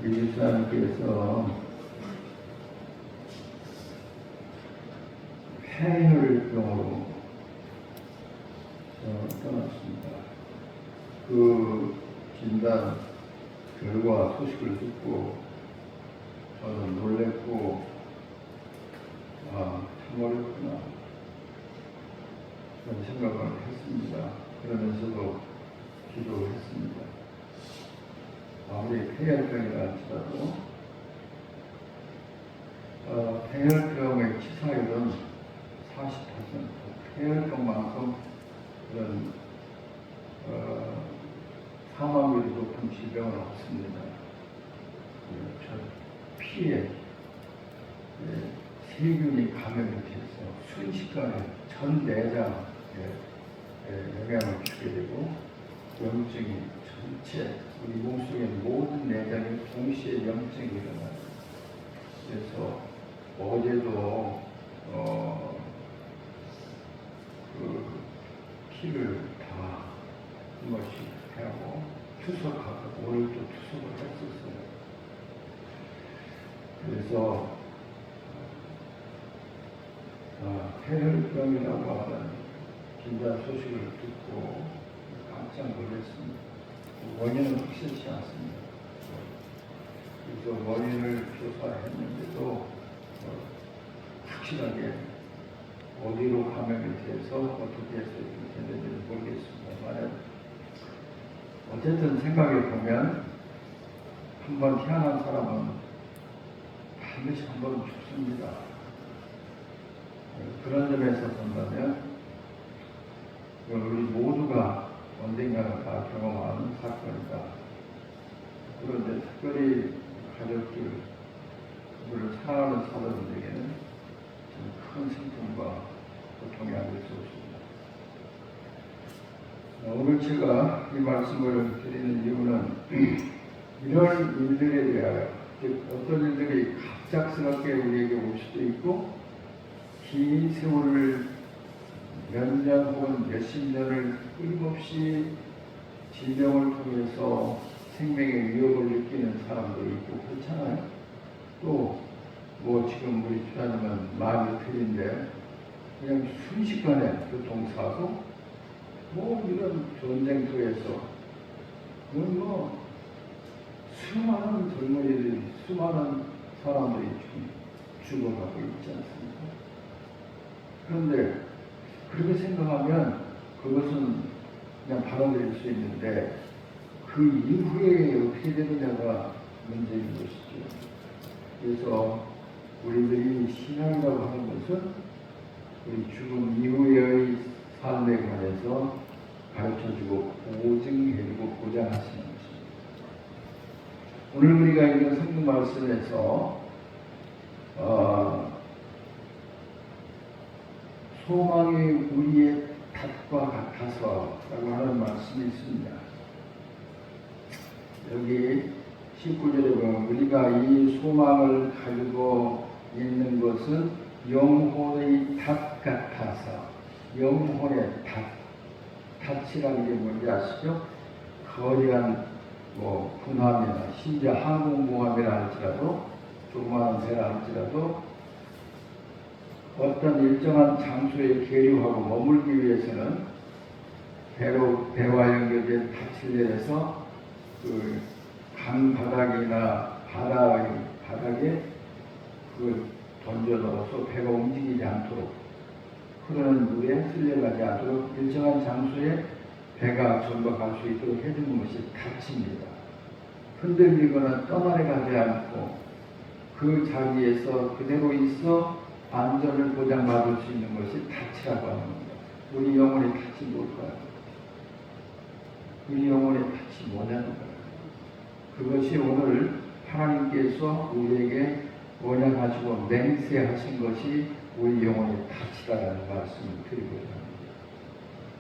예수님께서 폐혈병으로 떠났습니다. 그 진단 결과 소식을 듣고 저는 놀랬고, 참 어렵구나 그런 생각을 했습니다. 그러면서도 기도했습니다. 아무리 폐혈병이라 할지라도 폐혈병의 치사율은 40%, 폐혈병만큼 그런 사망률이 높은 질병은 없습니다. 저 피에 세균이 감염이 돼서 순식간에 전 내장에 영향을 주게 되고, 염증이 전체 우리 몸속의 모든 내장에 동시에 염증이 일어나요. 그래서 어제도 그 피를 다 한 번씩 하고 투석하고, 오늘도 투석을 했었어요. 그래서 폐혈병이라고 하는 진단 소식을 듣고 깜짝 놀랐습니다. 원인은 확실치 않습니다. 그래서 원인을 조사했는데도 확실하게 어디로 감염이 돼서 어떻게 해서 이렇게 됐는지는 모르겠습니다만, 어쨌든 생각해 보면 한번 태어난 사람은 반드시 한번 죽습니다. 그런 점에서 본다면 우리 모두가 언젠가는 다 경험하는 사건이다. 그런데 특별히 가족들, 그들을 사랑하는 사람들에게는 큰 슬픔과 고통이 아닐 수 없습니다. 오늘 제가 이 말씀을 드리는 이유는 이런 일들에 대하여, 즉 어떤 일들이 갑작스럽게 우리에게 올 수도 있고, 긴 세월을 몇 년 혹은 몇십 년을 끊임없이 질병을 통해서 생명의 위협을 느끼는 사람도 있고 그렇잖아요. 또 뭐 지금 우리 주사님은 많이 틀린데 그냥 순식간에 교통사고, 뭐 이런 전쟁터에서 뭐 수많은 젊은이들이, 수많은 사람들이 죽어가고 있지 않습니까? 그런데 그렇게 생각하면 그것은 그냥 받아들일 수 있는데, 그 이후에 어떻게 되느냐가 문제인 것이죠. 그래서 우리들이 신앙이라고 하는 것은 우리 죽음 이후의 삶에 관해서 가르쳐주고 보증해주고 보장하시는 것입니다. 오늘 우리가 읽은 성경 말씀에서 소망이 우리의 탓과 같아서 라고 하는 말씀이 있습니다. 여기 19절에 보면 우리가 이 소망을 가지고 있는 것은 영혼의 탓 같아서, 영혼의 탓이라는 게 뭔지 아시죠? 거대한 군함이나 심지어 항공모함이라 할지라도, 조그마한 배라 할지라도 어떤 일정한 장소에 계류하고 머물기 위해서는 배와 연결된 닻을 내려서 그 강 바닥이나 바닥에 그걸 던져 넣어서 배가 움직이지 않도록, 흐르는 물에 쓸려가지 않도록 일정한 장소에 배가 전복할 수 있도록 해주는 것이 닻입니다. 흔들리거나 떠나가지 않고 그 자리에서 그대로 있어 안전을 보장받을 수 있는 것이 닻이라고 하는 겁니다. 우리 영혼의 닻이 뭘까요? 우리 영혼의 닻이 뭐냐는 거예요. 그것이 오늘 하나님께서 우리에게 언약하시고 맹세하신 것이 우리 영혼의 닻이라는 말씀을 드리고자 합니다.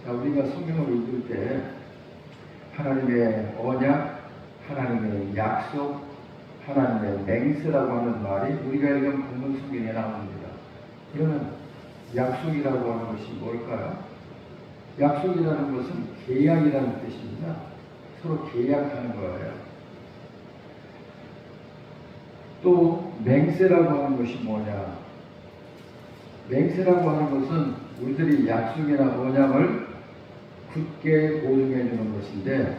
자, 우리가 성경을 읽을 때 하나님의 언약, 하나님의 약속, 하나님의 맹세라고 하는 말이 우리가 읽은 본문 성경에 나옵니다. 그러면 약속이라고 하는 것이 뭘까요? 약속이라는 것은 계약이라는 뜻입니다. 서로 계약하는 거예요. 또 맹세라고 하는 것이 뭐냐? 맹세라고 하는 것은 우리들이 약속이나 언약을 굳게 보증해 주는 것인데,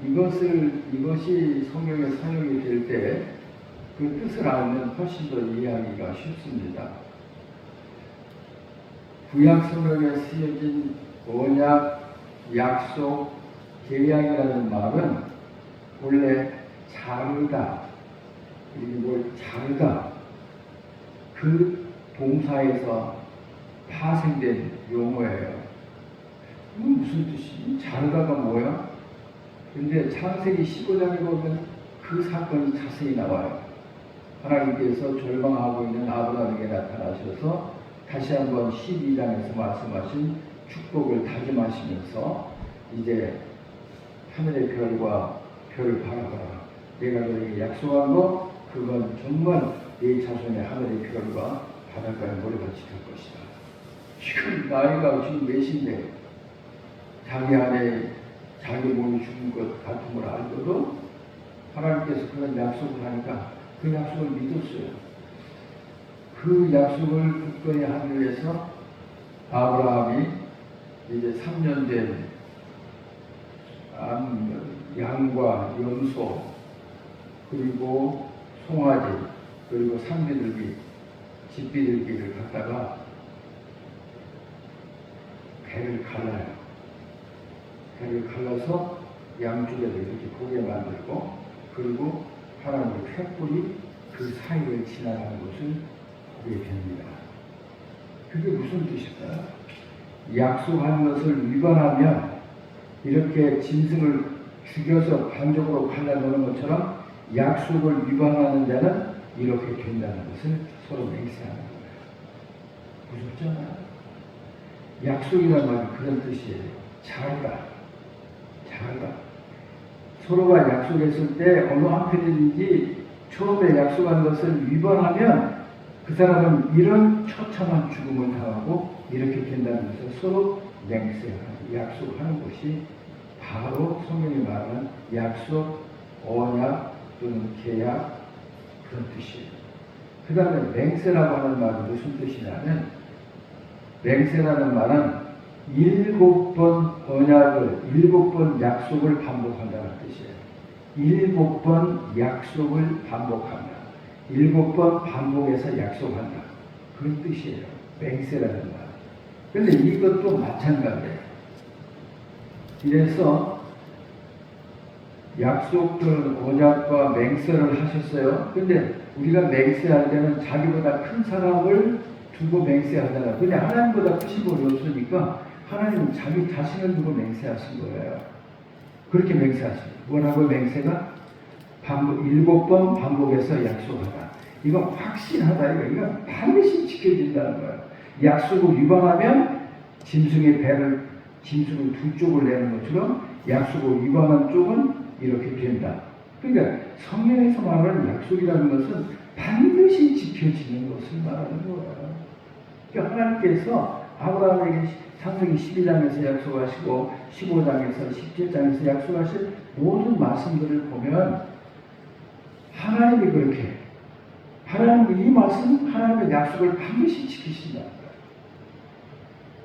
이것이 성경에 사용이 될 때 그 뜻을 알면 훨씬 더 이해하기가 쉽습니다. 구약 성경에 쓰여진 언약, 약속, 계약이라는 말은 원래 자르다, 그리고 자르다, 그 동사에서 파생된 용어예요. 이건 무슨 뜻이지? 자르다가 뭐야? 근데 창세기 15장에 보면 그 사건이 자세히 나와요. 하나님께서 절망하고 있는 아브라함에게 나타나셔서 다시 한번 12장에서 말씀하신 축복을 다짐하시면서 이제 하늘의 별과 별을 바라봐라. 내가 너에게 약속한 것, 그건 정말 네 자손의 하늘의 별과 바닷가에 모래같이 될 것이다. 지금 나이가 지금 몇인데 자기 안에 자기 몸이 죽은 것 같은 걸 알고도 하나님께서 그런 약속을 하니까 그 약속을 믿었어요. 그 약속을 굳건히 하기 위해서 아브라함이 이제 3년 된 양과 염소, 그리고 송아지, 그리고 산비둘기, 집비둘기를 갖다가 배를 갈라요. 배를 갈라서 양쪽에도 이렇게 보게 만들고, 그리고 하나님의 횃불이 그 사이를 지나가는 것을 보게 됩니다. 그게 무슨 뜻일까요? 약속한 것을 위반하면 이렇게 짐승을 죽여서 반적으로 갈라놓는 것처럼 약속을 위반하는 데는 이렇게 된다는 것을 서로 맹세하는 거예요. 무섭잖아요. 약속이란 말은 그런 뜻이에요. 자르다. 서로가 약속했을 때 어느 한편이든지 처음에 약속한 것을 위반하면 그 사람은 이런 처참한 죽음을 당하고 이렇게 된다는 것을 서로 맹세하고 약속하는 것이 바로 성경이 말하는 약속, 언약 또는 계약, 그런 뜻이에요. 그 다음에 맹세라고 하는 말은 무슨 뜻이냐면, 맹세라는 말은 7번 언약을, 7번 약속을 반복한다는 뜻이에요. 7번 약속을 반복한다. 7번 반복해서 약속한다. 그런 뜻이에요. 맹세라는 말. 그런데 이것도 마찬가지예요. 이래서 약속들, 언약과 맹세를 하셨어요. 근데 우리가 맹세할 때는 자기보다 큰 사람을 두고 맹세하잖아요. 근데 하나님보다 크신 분이 없으니까 하나님은 자기 자신을 두고 맹세하신 거예요. 그렇게 맹세하신 거예요. 뭐라고 맹세가? 7번 반복해서 약속하다. 이건 확신하다. 이건 반드시 지켜진다는 거예요. 약속을 위반하면 짐승을 두 쪽을 내는 것처럼 약속을 위반한 쪽은 이렇게 된다. 그러니까 성경에서 말하는 약속이라는 것은 반드시 지켜지는 것을 말하는 거예요. 그러니까 하나님께서 아브라함에게 창세기 12장에서 약속하시고 15장에서 17장에서 약속하신 모든 말씀들을 보면 하나님이 그렇게, 하나님이 이 말씀, 하나님의 약속을 반드시 지키신다는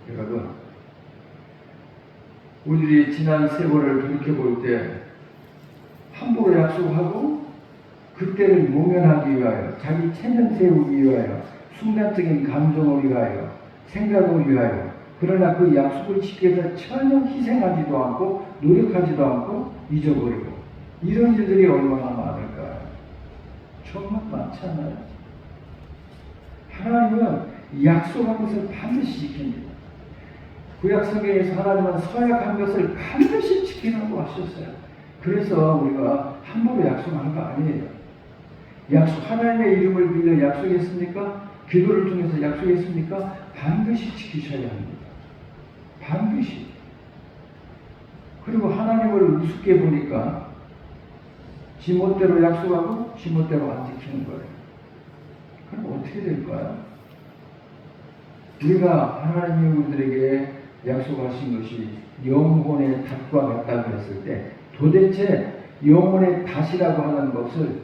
거예요. 여러분, 우리들이 지난 세월을 돌이켜볼 때 함부로 약속하고 그때를 모면하기 위하여, 자기 체면 세우기 위하여, 순간적인 감정을 위하여, 생각을 위하여, 그러나 그 약속을 지키기 위해서 전혀 희생하지도 않고 노력하지도 않고 잊어버리고, 이런 일들이 얼마나 많을까요? 정말 많잖아요. 하나님은 약속한 것을 반드시 지킵니다. 구약 성경에서 하나님은 서약한 것을 반드시 지키라고 하셨어요. 그래서 우리가 함부로 약속하는 거 아니에요. 약속, 하나님의 이름을 빌려 약속했습니까? 기도를 통해서 약속했습니까? 반드시 지키셔야 합니다. 반드시. 그리고 하나님을 우습게 보니까 지멋대로 약속하고 지멋대로 안 지키는 거예요. 그럼 어떻게 될까요? 우리가 하나님이 우리들에게 약속하신 것이 영혼의 닷과 같다고 했을 때, 도대체 영혼의 닷이라고 하는 것을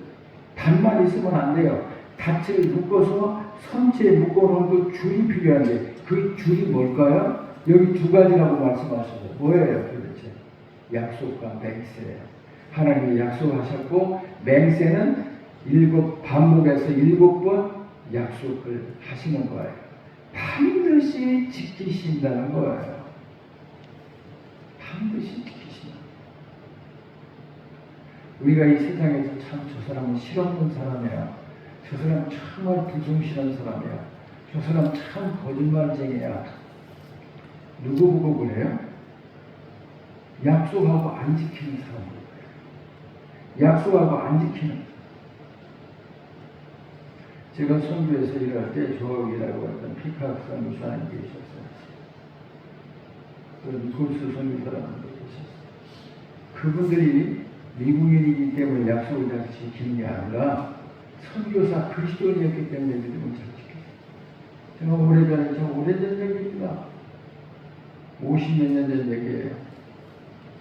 단만 있으면 안 돼요. 닻을 묶어서 선체에 묶어놓은 그 줄이 필요한데 그 줄이 뭘까요? 여기 두 가지라고 말씀하셨어요. 뭐예요 도대체? 약속과 맹세예요. 하나님이 약속하셨고 맹세는 반복해서 7번 약속을 하시는 거예요. 반드시 지키신다는 거예요. 반드시 지키신다. 우리가 이 세상에서 참 저 사람은 실없는 사람이야. 저 사람 정말 불성실한 사람이야. 저 사람 참 거짓말쟁이야. 누구 보고 그래요? 약속하고 안 지키는 사람들. 약속하고 안 지키는. 제가 선교에서 일할 때 조학이라고 했던 피카학산 무사님 계셨어요. 그런 골수 선교 사람들 계셨어요. 그분들이 미국인이기 때문에 약속을 잘 지키는 게 아니라 선교사 그리스도인이었기 때문에 믿음을 잘 지켰어요. 제가 오래전 얘기입니다. 50몇 년 전 얘기예요.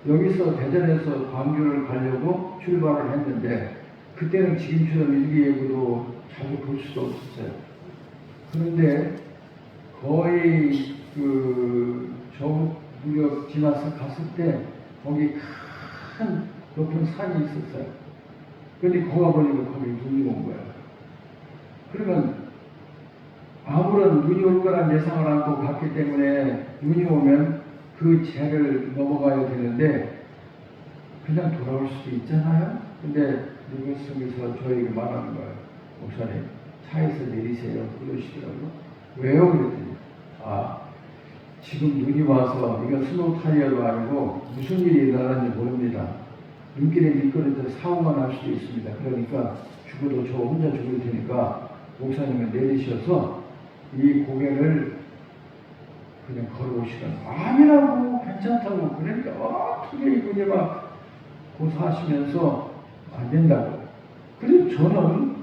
여기서 대전에서 광주를 가려고 출발을 했는데 그때는 지금처럼 일기예보도 자주 볼 수도 없었어요. 그런데 거의 저무역 지나서 갔을 때 거기 큰 높은 산이 있었어요. 그런데 거가 보니까 거기 눈이 온 거예요. 그러면 아무런 눈이 올 거란 예상을 않고 갔기 때문에 눈이 오면 그 제를 넘어가야 되는데 그냥 돌아올 수도 있잖아요. 근데 미국에서 저에게 말하는 거예요. 목사님 차에서 내리세요. 그러시더라고요. 왜요? 그랬더니 지금 눈이 와서 이건 스노우 타이어도 아니고 무슨 일이 일어나는지 모릅니다. 눈길에 미끄러져 사고가 날 수도 있습니다. 그러니까 죽어도 저 혼자 죽을 테니까 목사님은 내리셔서 이 고개를 그냥 걸어오시라고. 아니라고 괜찮다고. 그러니까 어떻게 이분이 막 고사하시면서 안 된다고. 그래서 저는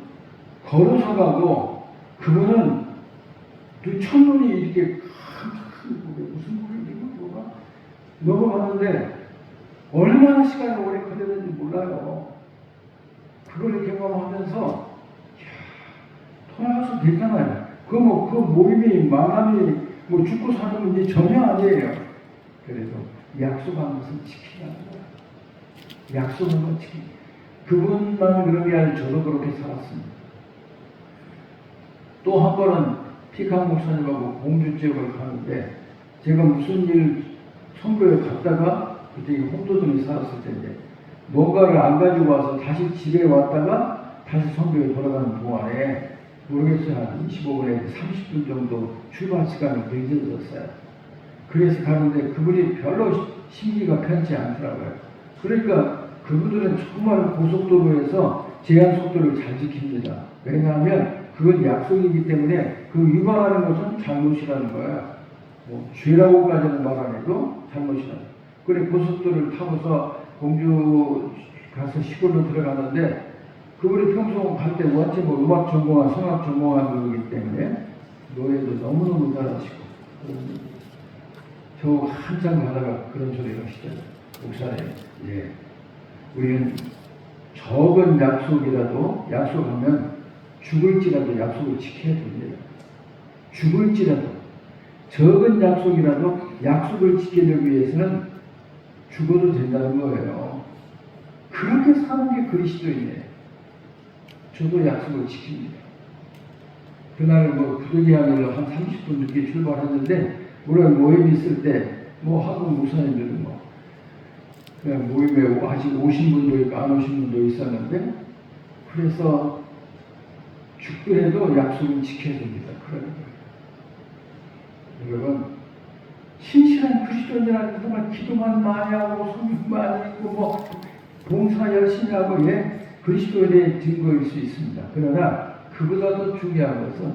걸어서 가고 그분은 첫눈이 이렇게 큰 고개, 무슨 고개인지 뭐가 넘어가는데 얼마나 시간이 오래 걸렸는지 몰라요. 그걸 경험하면서 돌아가서 되잖아요. 그 모임이 마감이 죽고 사는 문제 전혀 아니에요. 그래도 약속한 것은 지키라는 거예요. 약속한 건 지키. 그분만 그런 게 아니라 저도 그렇게 살았습니다. 또 한 번은 피칸 목사님하고 공주 지역을 가는데 제가 무슨 일 선교에 갔다가 그때 홍도동에 살았을 때인데 뭔가를 안 가지고 와서 다시 집에 왔다가 다시 선교에 돌아가는 동안에 모르겠어요. 한 25분에서 30분 정도 출발 시간이 늦어졌어요. 그래서 가는데 그분이 별로 심기가 편치 않더라고요. 그러니까 그분들은 정말 고속도로에서 제한 속도를 잘 지킵니다. 왜냐하면 그건 약속이기 때문에 그 위반하는 것은 잘못이라는 거예요. 죄라고까지는 말 안 해도 잘못이라는 거예요. 그래 고속도로를 타고서 공주 가서 시골로 들어가는데 그분이 평소 갈 때 원체 음악 전공한 성악 전공한 거기 때문에 노래도 너무너무 잘하시고 저 한참 가다가 그런 소리를 하시잖아요. 목사님, 우리는 적은 약속이라도 약속하면 죽을지라도 약속을 지켜야 됩니다. 죽을지라도 적은 약속이라도 약속을 지키려기 위해서는 죽어도 된다는 거예요. 그렇게 사는 게 그리스도인이에요. 저도 약속을 지킵니다. 그날은 부득이하게 한 30분 늦게 출발했는데 물론 모임 있을 때 한국 목사님들은 그냥 모임에 아직 오신 분도 있고 안 오신 분도 있었는데 그래서 죽더라도 약속은 지켜야 됩니다. 그러는 거예요. 여러분 신실한 그리스도인이라는 정말 기도만 많이 하고 성경 많이 읽고 봉사 열심히 하고 그리스도인의 증거일 수 있습니다. 그러나 그보다도 중요한 것은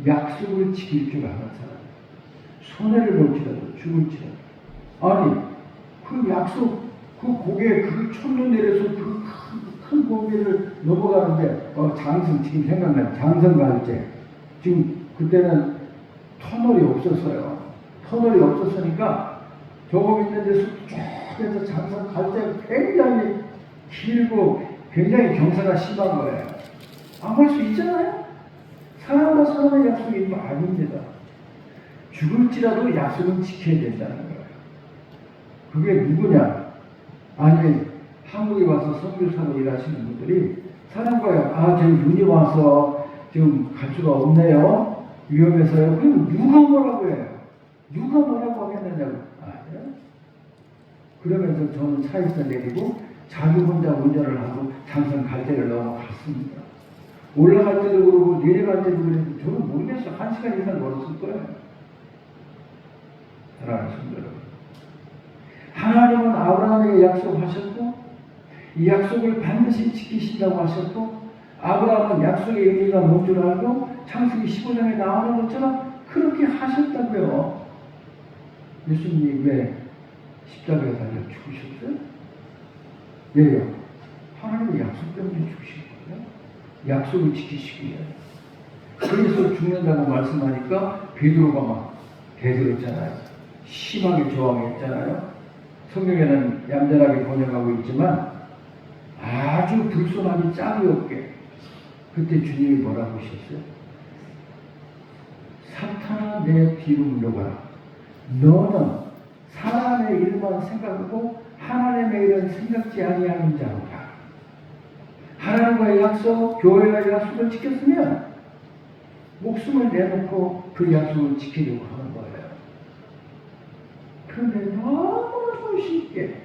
약속을 지킬 줄 아는 사람. 손해를 볼지라도 죽을지라도. 아니 그 약속 그 고개 그 첫눈 내려서 그 큰 고개를 넘어가는데 장성 지금 생각나요. 장성 갈 때 지금 그때는 터널이 없었어요. 터널이 없었으니까 조금 있는 데서 쭉 해서 장성 갈 때 굉장히 길고 굉장히 경사가 심한 거예요. 안 갈 수 있잖아요. 사람과 사람의 약속이 아닙니다. 죽을지라도 약속은 지켜야 된다는 거예요. 그게 누구냐? 아니, 한국에 와서 선교사로 일하시는 분들이 사람과 저 눈이 와서 지금 갈 수가 없네요. 위험해서요. 그럼 누가 뭐라고 해요? 누가 뭐라고 하겠느냐고. 그러면서 저는 차에서 내리고 자기 혼자 운전을 하고 장성 갈 때를 넘어갔습니다. 올라갈 때도 그러고 내려갈 때도 그랬는데 저는 모르겠어요. 1시간 이상 걸었을 거예요. 사랑하는 성도 여러분, 하나님은 아브라함에게 약속하셨고 이 약속을 반드시 지키신다고 하셨고 아브라함은 약속의 의미가 뭔 줄 알고 창세기 15장에 나오는 것처럼 그렇게 하셨다고요. 예수님이 왜 십자가에 달려 죽으셨어요? 왜요? 하나님의 약속 때문에 죽으신 거예요. 약속을 지키시기 위해. 그래서 죽는다고 말씀하니까 베드로가 막 대들었잖아요. 심하게 저항했잖아요. 성경에는 얌전하게 번역하고 있지만 아주 불손하게 짝이 없게 그때 주님이 뭐라고 하셨어요? 사탄아 내 뒤로 물러가라. 너는 사람의 일만 생각하고 하나님의 일은 생각지 아니하는 자로다. 하나님과의 약속, 교회와의 약속을 지켰으면 목숨을 내놓고 그 약속을 지키려고 하는 거예요. 그런데 너무나도 쉽게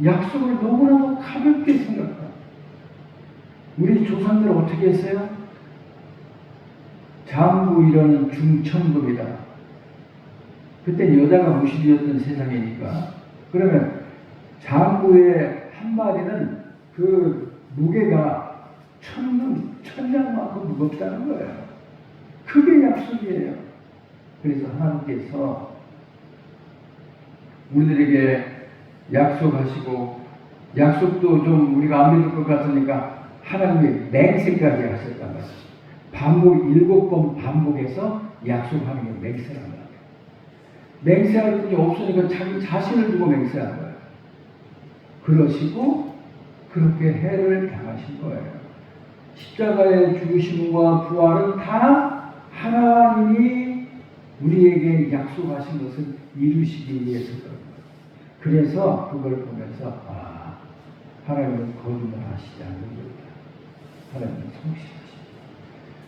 약속을 너무나도 가볍게 생각합니다. 우리 조상들은 어떻게 했어요? 장부 이러는 중천금이다. 그때 여자가 무시되었던 세상이니까. 그러면 장부의 한 마리는 그 무게가 천냥만큼 무겁다는 거예요. 그게 약속이에요. 그래서 하나님께서 우리들에게 약속하시고 약속도 좀 우리가 안 믿을 것 같으니까 하나님이 맹세까지 하셨단 말이에요. 반복 7번 반복해서 약속하는 게 맹세란 말이에요. 맹세할 분이 없으니까 자기 자신을 두고 맹세한 거예요. 그러시고 그렇게 해를 당하신 거예요. 십자가의 죽으심과 부활은 다 하나님이 우리에게 약속하신 것을 이루시기 위해서인 거예요. 그래서 그걸 보면서 하나님은 거짓말하시지 않는 거다. 하나님은 성실하시다.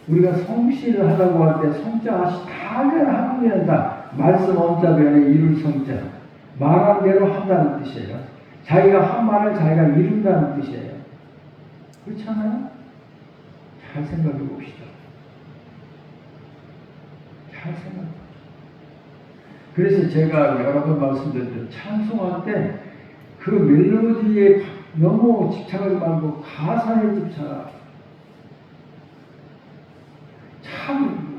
우리가 성실을 하라고 할 때 성자하시 다른 한국에는 다 말씀 원자변에 이룰 성자 말한 대로 한다는 뜻이에요. 자기가 한 말을 자기가 이룬다는 뜻이에요. 그렇잖아요? 잘 생각해 봅시다. 잘 생각해 봅시다. 그래서 제가 여러 번 말씀드렸죠. 찬송할 때 그 멜로디에 너무 집착하지 말고 가사에 집착하라. 참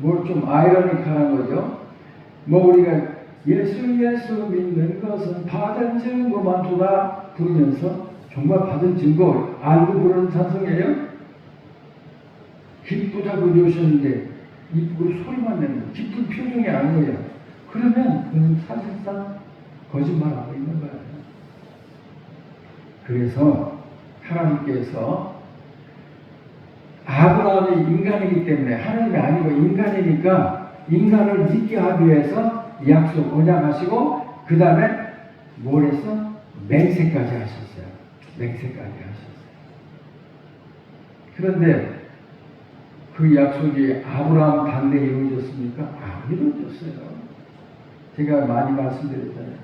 뭘 좀 아이러니컬한 거죠. 뭐 우리가 예수 믿는 것은 받은 증거만 두라 부르면서 정말 받은 증거 알고 부르는 찬송이에요? 기쁘다고 그러셨는데 입으로 소리만 내는 거 기쁜 표정이 아니에요. 그러면 그는 사실상 거짓말하고 있는 거예요. 그래서 하나님께서 아브라함이 인간이기 때문에 하나님이 아니고 인간이니까 인간을 믿게 하기 위해서 약속 언약하시고 그 다음에 뭘 했어? 맹세까지 하셨어요. 맹세까지 하셨어요. 그런데 그 약속이 아브라함 당대에 이루어졌습니까? 안 이루어졌어요. 제가 많이 말씀드렸잖아요.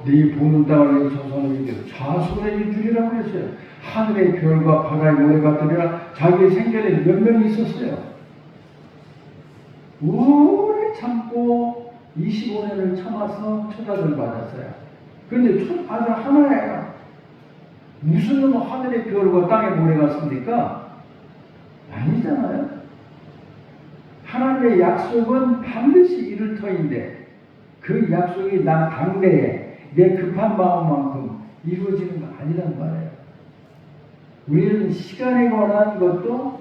네 보는 땅을 내 조상에게 자손에게 주리라고 그랬어요. 하늘의 별과 바다의 모래 같으리라. 자기의 생전에 몇 명이 있었어요. 오래 참고 25년을 참아서 초대를 받았어요. 그런데 아주 하나예요. 무슨 하늘의 별과 땅의 모래가 있습니까? 아니잖아요. 하나님의 약속은 반드시 이룰 터인데 그 약속이 나 당대에 내 급한 마음만큼 이루어지는 거 아니란 말이에요. 우리는 시간에 관한 것도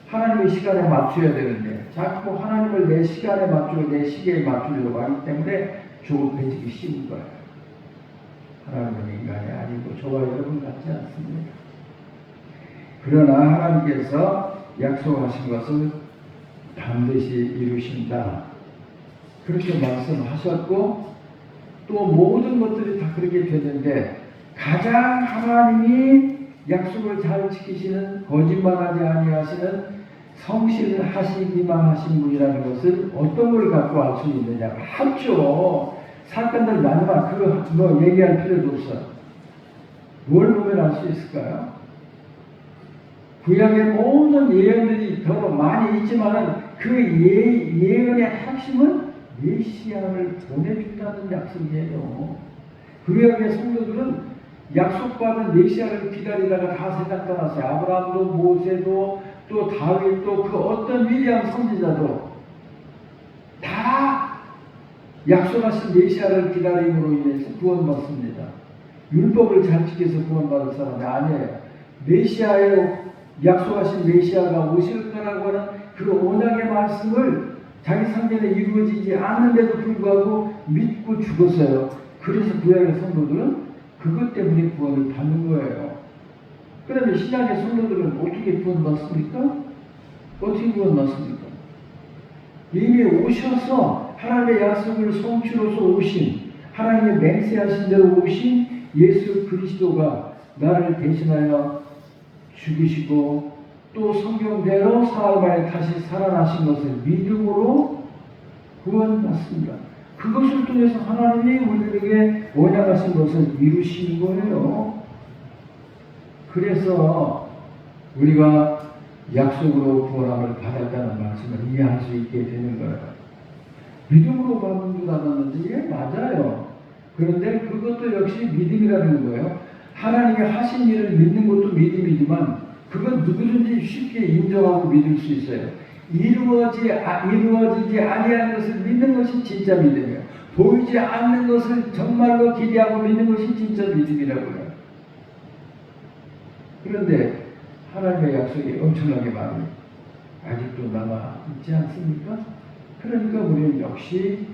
하나님의 시간에 맞춰야 되는데 자꾸 하나님을 내 시간에 맞추고 내 시계에 맞추려고 하기 때문에 조급해지기 쉬운 거예요. 하나님은 인간이 아니고 저와 여러분 같지 않습니다. 그러나 하나님께서 약속하신 것을 반드시 이루신다. 그렇게 말씀하셨고 또 모든 것들이 다 그렇게 되는데 가장 하나님이 약속을 잘 지키시는 거짓말하지 아니하시는 성실을 하시기만 하신 분이라는 것을 어떤 걸 갖고 알 수 있느냐? 합죠. 사건들 많지만 그거 뭐 얘기할 필요도 없어. 뭘 보면 알 수 있을까요? 구약의 모든 예언들이 더 많이 있지만 그 예언의 핵심은 메시아를 보내준다는 약속이에요. 구약의 성도들은 약속받은 메시아를 기다리다가 다 세상 떠났어요. 아브라함도 모세도 또 다윗도 그 어떤 위대한 선지자도 다 약속하신 메시아를 기다림으로 인해서 구원받습니다. 율법을 잘 지켜서 구원받을 사람이 아니에요. 메시아의 약속하신 메시아가 오실 거라고 하는 그 언약의 말씀을 자기 상대에 이루어지지 않는데도 불구하고 믿고 죽었어요. 그래서 구약의 성도들은 그것 때문에 구원을 받는 거예요. 그러면 신약의 성도들은 어떻게 구원받습니까? 어떻게 구원받습니까? 이미 오셔서 하나님의 약속을 성취로서 오신 하나님의 맹세하신 대로 오신 예수 그리스도가 나를 대신하여 죽으시고 또 성경대로 사흘 만에 다시 살아나신 것을 믿음으로 구원받습니다. 그것을 통해서 하나님이 우리에게 언약하신 것을 이루신 거예요. 그래서 우리가 약속으로 구원함을 받았다는 말씀을 이해할 수 있게 되는 거예요. 믿음으로 받는 줄 알았는데 이게 맞아요. 그런데 그것도 역시 믿음이라는 거예요. 하나님이 하신 일을 믿는 것도 믿음이지만 그건 누구든지 쉽게 인정하고 믿을 수 있어요. 이루어지지 아니하는 것을 믿는 것이 진짜 믿음이에요. 보이지 않는 것을 정말로 기대하고 믿는 것이 진짜 믿음이라고요. 그런데 하나님의 약속이 엄청나게 많이 아직도 남아 있지 않습니까? 그러니까 우리는 역시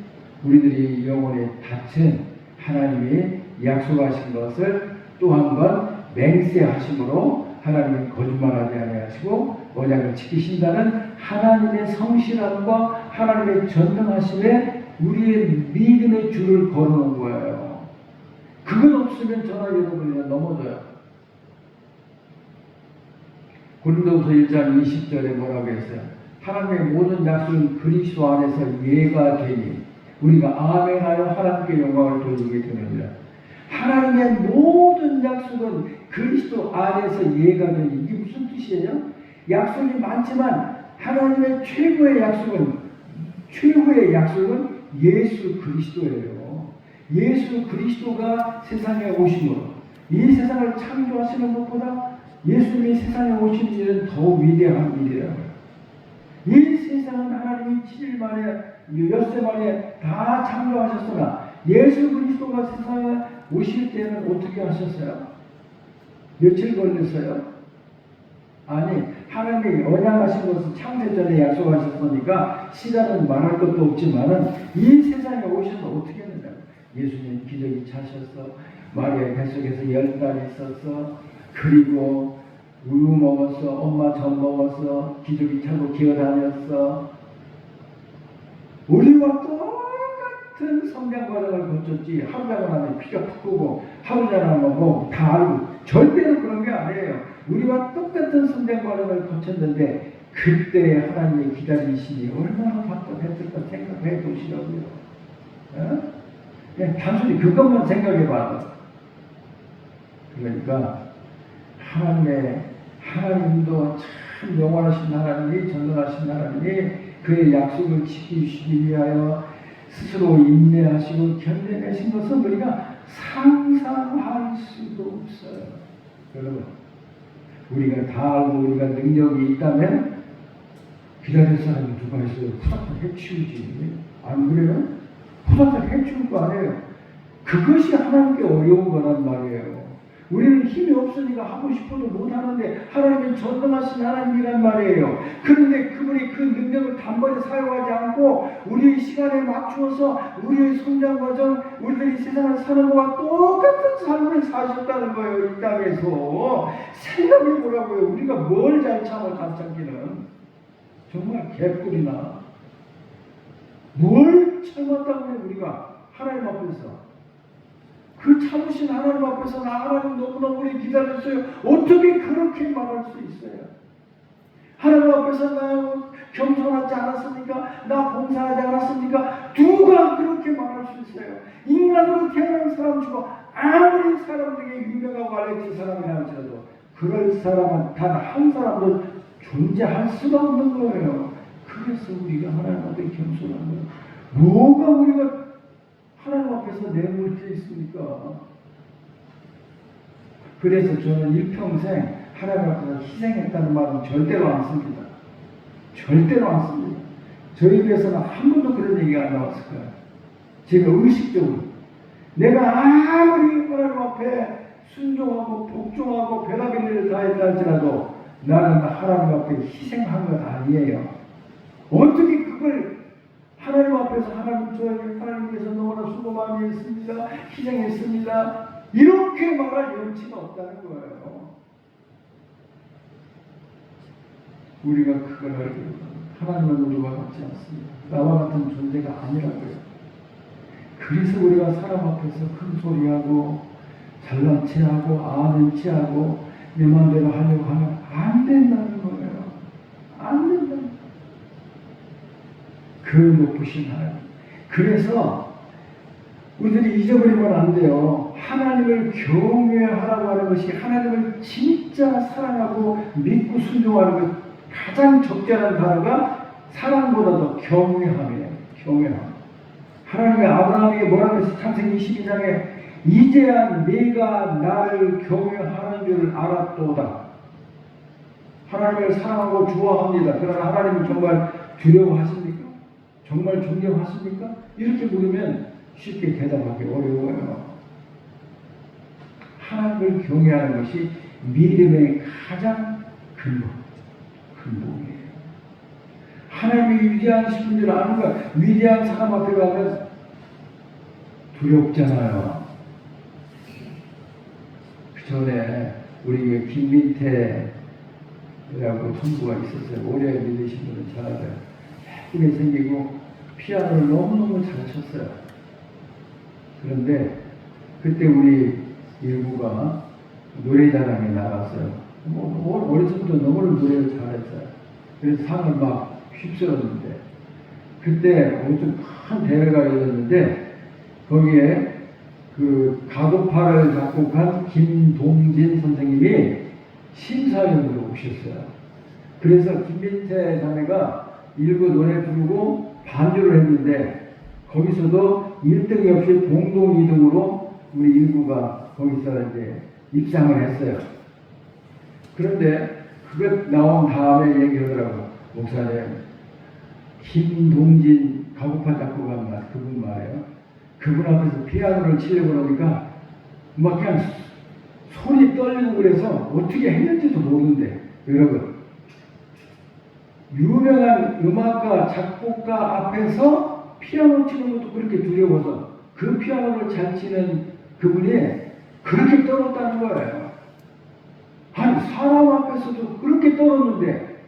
우리들이 영혼에 닫힌 하나님이 약속하신 것을 또 한 번 맹세하심으로 하나님은 거짓말하지 아니하시고 언약을 지키신다는 하나님의 성실함과 하나님의 전능하심에 우리의 믿음의 줄을 걸어놓은 거예요. 그것 없으면 저나 여러분이나 넘어져요. 고린도후서 1장 20절에 뭐라고 했어요? 하나님의 모든 약속은 그리스도 안에서 예가 되니 우리가 아멘하여 하나님께 영광을 돌리게 되느니라. 하나님의 모든 약속은 그리스도 안에서 예가 되니 이게 무슨 뜻이에요? 약속이 많지만 하나님의 최고의 약속은 예수 그리스도예요. 예수 그리스도가 세상에 오심으로 이 세상을 창조하시는 것보다 예수님이 세상에 오신 일은 더 위대한 일이라고요. 이 세상은 하나님이 7일 만에, 엿새 만에 다 창조하셨으나 예수 그리스도가 세상에 오실 때는 어떻게 하셨어요? 며칠 걸렸어요? 아니, 하나님이 언약하신 것은 창세전에 약속하셨으니까 시간은 말할 것도 없지만은 이 세상에 오셔서 어떻게 했느냐? 예수님 기저귀 차셨어. 마리아의 뱃속에서 10달 있었어. 그리고 우유 먹었어. 엄마 젖 먹었어. 기저귀 차고 기어다녔어. 우리와 똑같은 성장 과정을 거쳤지. 하루 자고 나면 피가 푹 끄고 하루 자고 나면 뭐 다 알고 절대로 그런 게 아니에요. 우리와 똑같은 성장 과정을 거쳤는데 그때 하나님의 기다리심이 얼마나 답답했을까 생각해 보시라고요. 어? 그냥 단순히 그것만 생각해 봐도. 그러니까 하나님도 참 영원하신 하나님이 전능하신 하나님이 그의 약속을 지키시기 위하여 스스로 인내하시고 견뎌내신 것은 우리가 상상할 수도 없어요. 여러분, 우리가 다 알고 우리가 능력이 있다면 기다릴 사람이 누가 있어요? 후다닥 해치우지. 안 그래요? 후다닥 해치울 거 아니에요. 그것이 하나님께 어려운 거란 말이에요. 우리는 힘이 없으니까 하고 싶어도 못하는데 하나님은 전능하신 하나님이란 말이에요. 그런데 그분이 그 능력을 단번에 사용하지 않고 우리의 시간에 맞추어서 우리의 성장 과정, 우리들이 세상을 사는 것과 똑같은 삶을 사셨다는 거예요. 이 땅에서. 생각해 보라고요. 우리가 뭘 잘 참아 잘 참기는. 정말 개꿀이나 뭘 참았다고 해요. 우리가 하나님 앞에서. 그 참으신 하나님 앞에서 나 하나님 너무너무 오래 기다렸어요. 어떻게 그렇게 말할 수 있어요? 하나님 앞에서 나 겸손하지 않았습니까? 나 봉사하지 않았습니까? 누가 그렇게 말할 수 있어요? 인간으로 태어난 사람 중에 아무리 사람 중에 유명하고 알려진 사람이라 할지라도 그럴 사람은 단 한 사람도 존재할 수가 없는 거예요. 그래서 우리가 하나님 앞에 겸손한 거예요. 뭐가 우리가 하나님 앞에서 내놓을 게 있습니까? 그래서 저는 일평생 하나님 앞에서 희생했다는 말은 절대로 안 씁니다. 절대로 안 씁니다. 저희 입에서는 한 번도 그런 얘기가 안 나왔을 거예요. 제가 의식적으로. 내가 아무리 하나님 앞에 순종하고 복종하고 별의별 일을 다 했다 할지라도 나는 하나님 앞에 희생한 것 아니에요. 어떻게 그걸 하나님 앞에서 하나님께서 너무나 수고 많이 했습니다. 희생했습니다. 이렇게 말할 여지가 없다는 거예요. 우리가 그걸 알고 하나님은 우리와 같지 않습니다. 나와 같은 존재가 아니라고요. 그래서 우리가 사람 앞에서 큰 소리하고 잘난 체하고 아는 체하고 내 마음대로 하려고 하면 안 된다는 거예요. 안 된다는 거예요. 그 높으신 하나님. 그래서 우리들이 잊어버리면 안 돼요. 하나님을 경외하라고 하는 것이 하나님을 진짜 사랑하고 믿고 순종하는 것 가장 적절한 단어가 사랑보다도 경외함이에요. 경외함. 하나님의 아브라함에게 뭐라고 했어요? 창세기 22장에 이제야 네가 나를 경외하는 줄 알았도다. 하나님을 사랑하고 좋아합니다. 그러나 하나님은 정말 두려워하십니까? 정말 존경하십니까? 이렇게 물으면 쉽게 대답하기 어려워요. 하나님을 경외하는 것이 믿음의 가장 근본이에요. 하나님이 위대하신 줄 아는 거야. 위대한 사람 앞에 가면 두렵잖아요. 그 전에 우리 김민태라고 성부가 있었어요. 오래 믿으신 분은 잘 알아요. 예쁘게 생기고 피아노를 너무너무 잘 쳤어요. 그런데 그때 우리 일부가 노래자랑에 나갔어요. 어려서부터 너무 노래를 잘했어요. 그래서 상을 막 휩쓸었는데 그때 엄청 큰 대회가 열렸는데 거기에 그 가고파를 작곡한 김동진 선생님이 심사위원으로 오셨어요. 그래서 김민태 자매가 일부 노래 부르고 반주를 했는데 거기서도 1등이 없이 공동 2등으로 우리 일부가 거기서 이제 입상을 했어요. 그런데 그것 나온 다음에 얘기하더라고. 목사님, 김동진 가고파 작곡한 말, 그분 말이에요. 그분 앞에서 피아노를 치려고 그러니까 막 그냥 손이 떨리고 그래서 어떻게 했는지도 모르는데 여러분 유명한 음악가, 작곡가 앞에서 피아노 치는 것도 그렇게 두려워서 그 피아노를 잘 치는 그분이 그렇게 떨었다는 거예요. 아니 사람 앞에서도 그렇게 떨었는데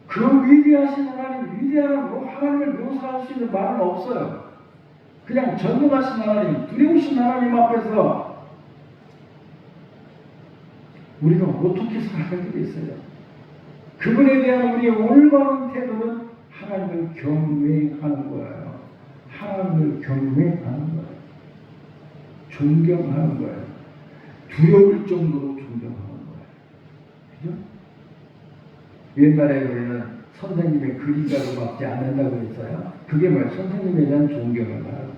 그 위대하신 하나님, 위대한 하나님을 묘사할 수 있는 말은 없어요. 그냥 전능하신 하나님, 두려우신 하나님 앞에서 우리가 어떻게 살아가겠어요? 그분에 대한 우리의 올바른 태도는 하나님을 경외하는 거예요. 하나님을 경외하는 거예요. 존경하는 거예요. 두려울 정도로 존경하는 거예요. 그죠? 옛날에 우리는 선생님의 그림자로 받지 않는다고 했어요. 그게 뭐예요? 선생님에 대한 존경을 말하는 거예요.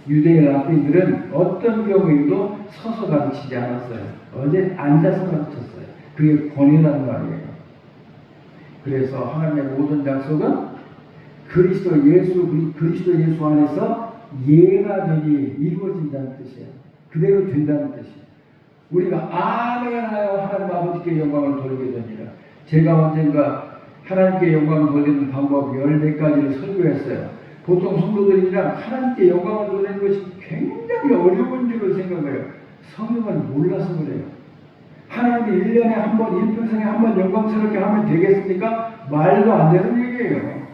유대인 랍비들은 어떤 경우에도 서서 가르치지 않았어요. 어제 앉아서 가르쳤어요. 그게 권위라는 말이에요. 그래서 하나님의 모든 약속은 그리스도 예수 안에서 예가 되니 이루어진다는 뜻이에요. 그대로 된다는 뜻이에요. 우리가 아멘하여 하나님 아버지께 영광을 돌리게 됩니다. 제가 언젠가 하나님께 영광을 돌리는 방법 14가지를 설교했어요. 보통 성도들이랑 하나님께 영광을 돌리는 것이 굉장히 어려운 줄을 생각해요. 성경을 몰라서 그래요. 하나님이 1년에 한 번, 일평생에 한 번 영광스럽게 하면 되겠습니까? 말도 안 되는 얘기예요.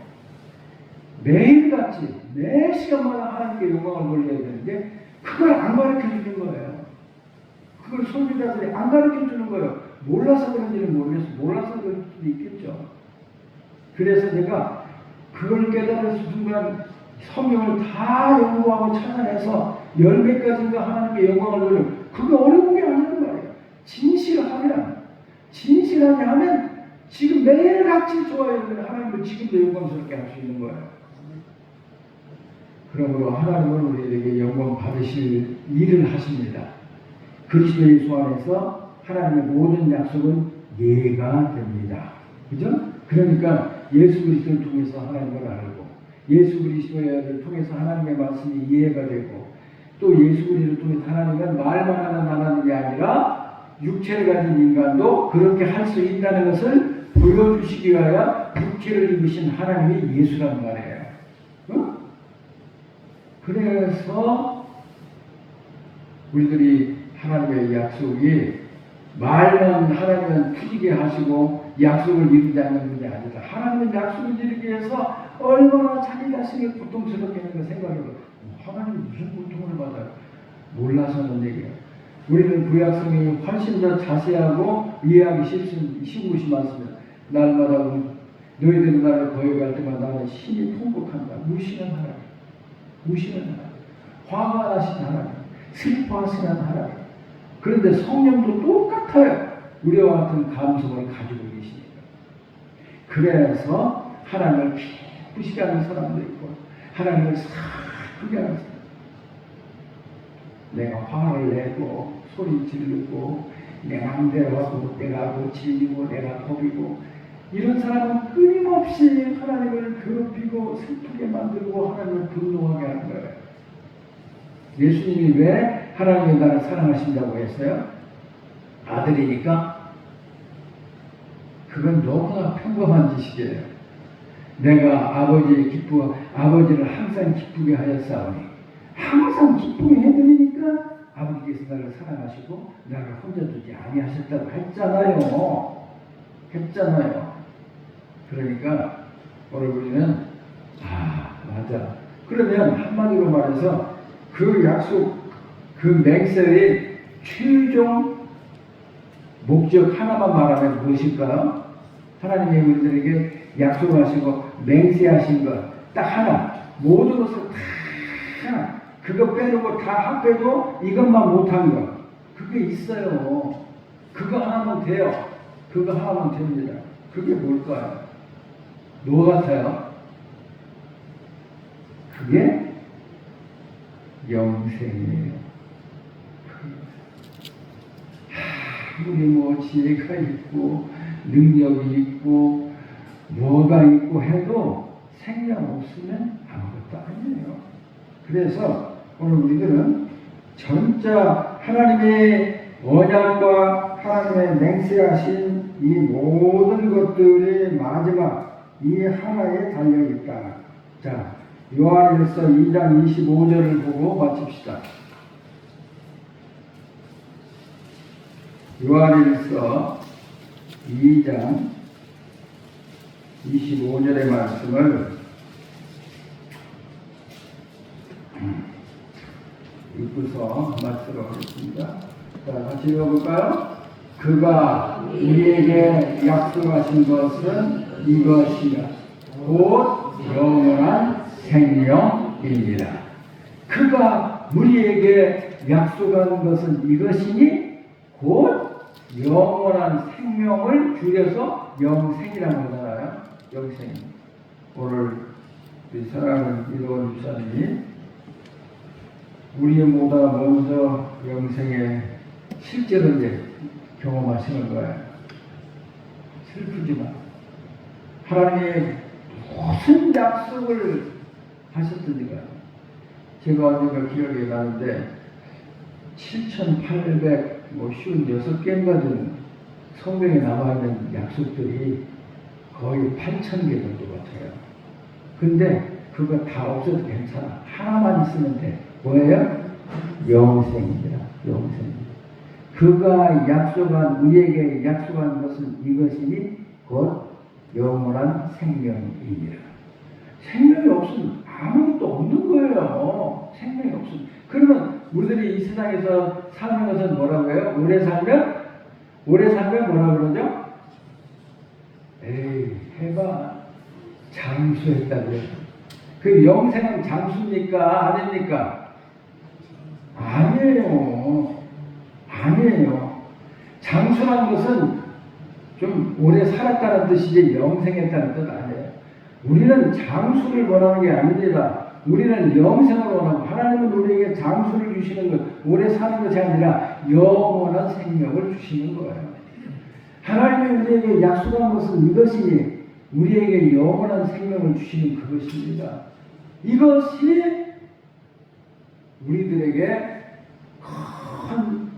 매일같이 매 시간마다 하나님께 영광을 돌려야 되는데 그걸 안 가르쳐 주는 거예요. 그걸 선지자들이 안 가르쳐 주는 거예요. 몰라서 그런지는 모르겠어요. 몰라서 그럴 수도 있겠죠. 그래서 제가 그걸 깨달은 순간 성경을 다 연구하고 찾아내서 10몇 가지인가 하나님께 영광을 돌려. 그게 어려운 게 아니란 말이에요. 진실하게 하면 지금 매일같이 좋아야 되는 하나님을 지금도 영광스럽게 할 수 있는 거예요. 그러므로 하나님은 우리에게 영광 받으실 일을 하십니다. 그리스도 예수 안에서 하나님의 모든 약속은 예가 됩니다. 그죠? 그러니까 예수 그리스도를 통해서 하나님을 알고 예수 그리스도를 통해서 하나님의 말씀이 이해가 되고 또 예수 그리스도를 통해서 하나님은 말만 하는 하나님이 아니라 육체를 가진 인간도 그렇게 할 수 있다는 것을 보여주시기 위하여 육체를 입으신 하나님이 예수란 말이에요. 어? 그래서 우리들이 하나님의 약속이 말만 하나님은 푸지게 하시고 약속을 이루지 않는 분이 아니다. 하나님은 약속을 이루기 위해서 얼마나 자기 자신을 고통스럽게 하는 거 생각해봐. 하나님이 무슨 고통을 받아요? 몰라서는 얘기예요. 우리는 구약성경이 훨씬 더 자세하고 이해하기 쉬운 것이 많습니다. 날마다 너희들은 나를 거역할 때마다 나는 심히 통곡한다. 무시는 하나님, 화가 나신 하나님, 슬퍼하시는 하나님. 그런데 성령도 똑같아요. 우리와 같은 감성을 가지고 계시니까. 그래서 하나님을 기쁘시게 하는 사람도 있고 하나님을 슬프게 하는 사람. 내가 화를 내고 소리 지르고 내 마음대로 하고 내가 질리고 내가 겁이고 이런 사람은 끊임없이 하나님을 괴롭히고 슬프게 만들고 하나님을 분노하게 하는 거예요. 예수님이 왜 하나님이 나를 사랑하신다고 했어요? 아들이니까? 그건 너무나 평범한 짓이에요. 내가 아버지를 항상 기쁘게 하였사오니 항상 기쁘게 해드리니까 아버지께서 나를 사랑하시고 나를 혼자 두지 아니하셨다고 했잖아요. 그러니까 오늘 우리는 맞아. 그러면 한마디로 말해서 그 약속, 그 맹세의 최종 목적 하나만 말하면 무엇일까요? 하나님이 우리들에게 약속하시고 맹세하신 것 딱 하나, 모든 것을 다 그거 빼놓고 다 합해도 이것만 못한 것 그게 있어요. 그거 하나면 돼요. 그거 하나면 됩니다. 그게 뭘까요? 뭐 같아요? 그게 영생이에요. 아무리 뭐 지혜가 있고 능력이 있고 뭐가 있고 해도 생명 없으면 아무것도 아니에요. 그래서 오늘 우리들은 진짜 하나님의 언약과 하나님의 맹세하신 이 모든 것들의 마지막 이 하나에 달려있다. 자, 요한일서 2장 25절을 보고 마칩시다. 요한일서 2장 25절의 말씀을 읽고서 말씀을 하겠습니다. 자, 같이 읽어볼까요? 그가 우리에게 약속하신 것은 이것이라 곧 영원한 생명입니다. 그가 우리에게 약속한 것은 이것이니 곧 영원한 생명을 줄여서 영생이라고 하잖아요. 영생. 오늘 우리 사랑하는 이도원 집사님이 우리보다 먼저 영생에 실제로 이제 경험하시는 거예요. 슬프지만 하나님의 무슨 약속을 하셨던지가 제가 언젠가 기억이 나는데 7,856개인가 되는 성경에 남아있는 약속들이 거의 8,000개 정도 같아요. 근데 그거 다 없어도 괜찮아. 하나만 있으면 돼. 뭐예요? 영생입니다. 영생입니다. 그가 약속한, 우리에게 약속한 것은 이것이니 곧 영원한 생명이니라. 생명이 없으면 아무것도 없는 거예요. 생명이 없으면. 그러면 우리들이 이 세상에서 사는 것은 뭐라고 해요? 오래 살면 뭐라고 그러죠? 에이, 해봐. 장수했다고요. 그 영생은 장수입니까? 아닙니까? 아니에요. 아니에요. 장수란 것은 좀 오래 살았다는 뜻이지 영생했다는 뜻 아니에요. 우리는 장수를 원하는 게 아닙니다. 우리는 영생을 원하고, 하나님은 우리에게 장수를 주시는 것, 오래 사는 것이 아니라 영원한 생명을 주시는 거예요. 하나님이 우리에게 약속한 것은 이것이니 우리에게 영원한 생명을 주시는 그것입니다. 이것이 우리들에게 큰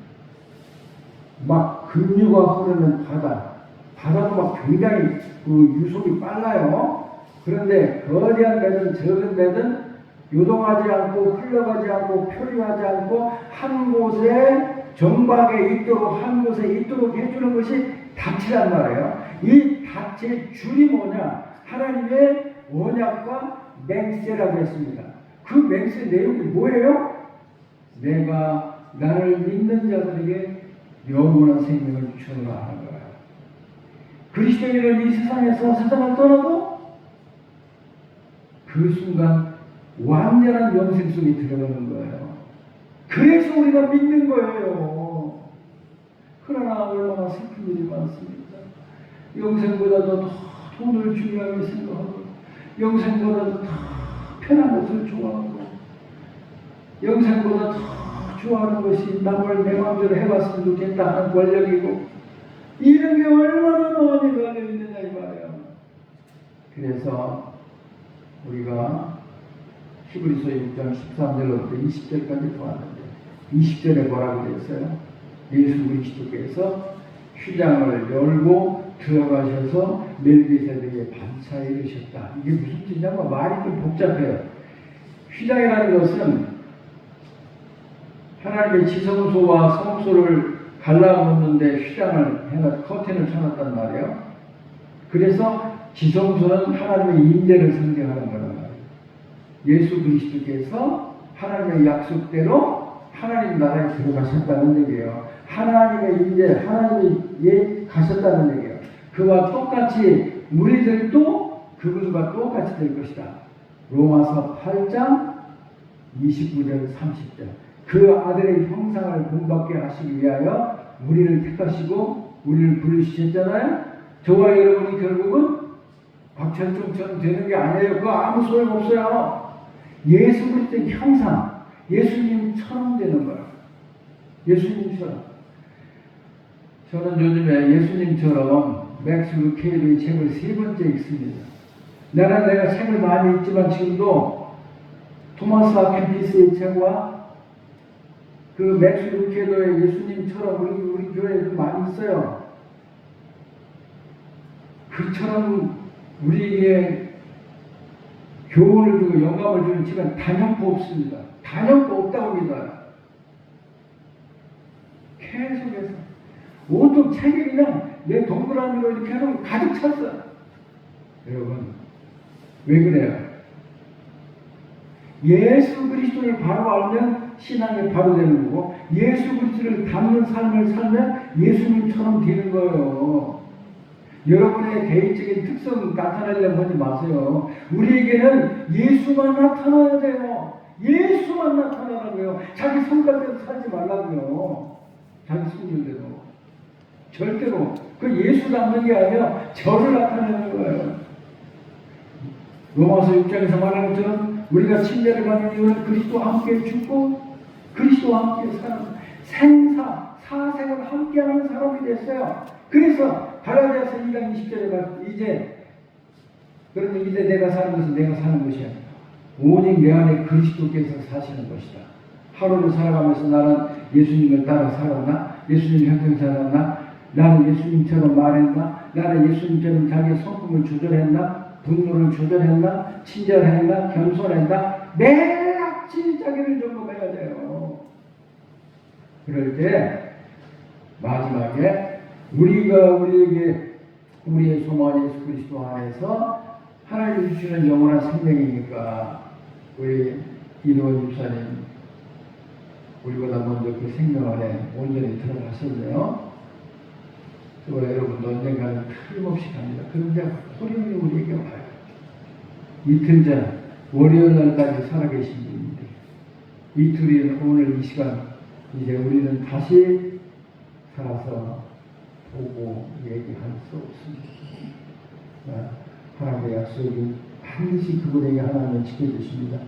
막 급류가 흐르는 바다도 막 굉장히 그 유속이 빨라요. 그런데 거대한 배든 적은 배든 요동하지 않고 흘러가지 않고 표류하지 않고 한 곳에 정박에 있도록, 한 곳에 있도록 해주는 것이 닻이란 말이에요. 이 닻의 줄이 뭐냐? 하나님의 언약과 맹세라고 했습니다. 그 맹세 내용이 뭐예요? 내가 나를 믿는 자들에게 영원한 생명을 주노라 하는 거예요. 그리스도인은 이 세상에서 세상을 떠나도 그 순간 완전한 영생 속에 들어가는 거예요. 그래서 우리가 믿는 거예요. 그러나 얼마나 슬픈 일이 많습니까? 영생보다도 더 돈을 중요하게 생각하고, 영생보다도 더 편한 것을 좋아하고, 영생보다 더 좋아하는 것이 남을 내 마음대로 해봤으면 좋겠다 하는 권력이고, 이런 게 얼마나 많이 걸려있느냐 이 말이에요. 그래서 우리가 히브리서 6장 13절로부터 20절까지 보았는데, 20절에 뭐라고 그랬어요? 예수 그리스도께서 휘장을 열고 들어가셔서 멜기세덱의 반차에 이르셨다. 이게 무슨 뜻이냐면 말이 좀 복잡해요. 휘장이라는 것은 하나님의 지성소와 성소를 갈라놓는데 휘장을 해서 커튼을 쳐놨단 말이에요. 그래서 지성소는 하나님의 임재를 상징하는 거란 말이에요. 예수 그리스도께서 하나님의 약속대로 하나님 나라에 들어가셨다는 얘기예요. 하나님의 임재, 하나님이 가셨다는 얘기예요. 그와 똑같이 우리들도 그분과 똑같이 될 것이다. 로마서 8장 29절 30절. 그 아들의 형상을 본받게 하시기 위하여 우리를 택하시고 우리를 부르시셨잖아요. 저와 여러분이 결국은 박철종처럼 되는 게 아니에요. 그거 아무 소용없어요. 예수 그리스도의 형상, 예수님처럼 되는 거예요. 예수님처럼. 저는 요즘에 예수님처럼 맥스 루케이의 책을 3번째 읽습니다. 내가 책을 많이 읽지만 지금도 토마스 아켄피스의 책과 그 맥스 루케이의 예수님처럼 우리 교회에도 많이 있어요. 그처럼 우리에게 교훈을 주고 영감을 주는 책은 단연코 없습니다. 단연코 없다고 믿어요. 계속해서 온통 책이 그냥 내 동그라미로 이렇게 해놓으면 가득 찼어요. 여러분 왜 그래요? 예수 그리스도를 바로 알면 신앙이 바로 되는 거고, 예수 그리스도를 닮는 삶을 살면 예수님처럼 되는 거예요. 여러분의 개인적인 특성 나타내려고 하지 마세요. 우리에게는 예수만 나타나야 돼요. 예수만 나타나라고요. 자기 성깔대로 살지 말라고요. 자기 성질대로. 절대로. 그 예수 닮는 게 아니라 저를 나타내는 거예요. 로마서 6장에서 말하는 것처럼 우리가 침례를 받는 이유는 그리스도와 함께 죽고 그리스도와 함께 사는 생사, 사생을 함께하는 사람이 됐어요. 그래서 갈라디아서 2장 20절에 가서 이제 내가 사는 것은 내가 사는 것이 아니라 오직 내 안에 그리스도께서 사시는 것이다. 하루를 살아가면서 나는 예수님을 따라 살았나? 예수님 형성 살았나? 나는 예수님처럼 말했나? 나는 예수님처럼 자기 성품을 조절했나? 분노를 조절했나? 친절했나? 겸손했나? 매일같이 자기를 점검해야 돼요. 그럴 때 마지막에 우리가 우리에게 우리의 소망 예수 그리스도 안에서 하나님 주시는 영원한 생명이니까 우리 이노원 집사님 우리보다 먼저 그 생명 안에 온전히 들어가셨네요. 또 여러분도 언젠가는 틀림없이 갑니다. 그런데 소리는 우리에게 와요. 이틀 전 월요일 날까지 살아계신 분인데 이틀이 오늘 이 시간 이제 우리는 다시 살아서 보고 얘기할 수 없습니다. 하나님의 약속이 반드시 그분에게 하나님은 지켜주십니다.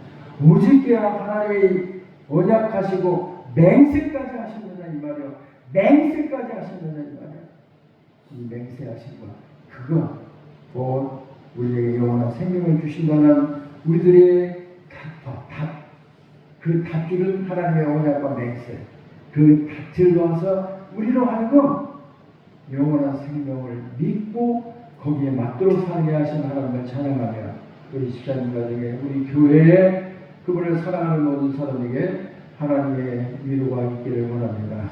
오직게야 하나님이 언약하시고 맹세까지 하신다는 이 말이요. 맹세까지 하신다는 이 말이요. 이 맹세하신 것 그거 곧 우리에게 영원한 생명을 주신다는 우리들의 답. 그 답들은 하나님의 언약과 맹세. 그 답을 놓아서 우리로 하여금 영원한 생명을 믿고 거기에 맞도록 살게 하신 하나님을 찬양하며 우리 집사님 가정에 우리 교회에 그분을 사랑하는 모든 사람에게 하나님의 위로가 있기를 원합니다.